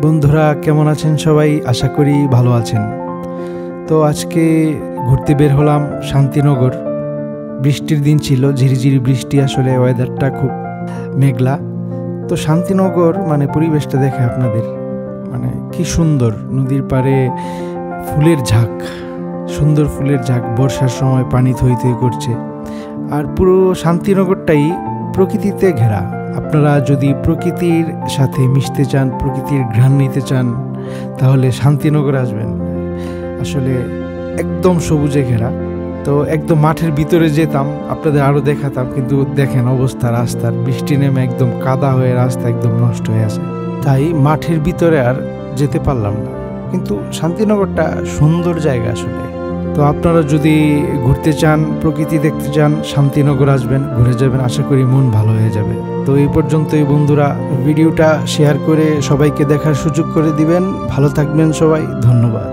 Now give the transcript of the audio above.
বন্ধুরা কেমন আছেন সবাই? আশা করি ভালো আছেন। তো আজকে ঘুরতে বের হলাম শান্তিনগর। বৃষ্টির দিন ছিল, ঝিরিঝিরি বৃষ্টি, আসলে ওয়েদারটা খুব মেঘলা। তো শান্তিনগর মানে পরিবেশটা দেখে আপনাদের মানে কি সুন্দর, নদীর পাড়ে ফুলের ঝাঁক, সুন্দর ফুলের ঝাঁক, বর্ষার সময় পানি থই থই করছে। আর পুরো শান্তিনগরটাই প্রকৃতিতে ঘেরা। আপনারা যদি প্রকৃতির সাথে মিশতে চান, প্রকৃতির ঘ্রাণ নিতে চান, তাহলে শান্তিনগর আসবেন। আসলে একদম সবুজে ঘেরা। তো একদম মাঠের ভিতরে যেতাম, আপনাদের আরও দেখাতাম, কিন্তু দেখেন অবস্থা রাস্তার, বৃষ্টি নেমে একদম কাদা হয়ে রাস্তা একদম নষ্ট হয়ে আছে, তাই মাঠের ভিতরে আর যেতে পারলাম না। কিন্তু শান্তিনগরটা সুন্দর জায়গা আসলে। তো আপনারা যদি ঘুরতে চান, প্রকৃতি দেখতে চান, শান্তিনগর আসবেন, ঘুরে যাবেন, আশা করি মন ভালো হয়ে যাবে। তো এই পর্যন্তই বন্ধুরা, ভিডিওটা শেয়ার করে সবাইকে দেখার সুযোগ করে দিবেন। ভালো থাকবেন সবাই, ধন্যবাদ।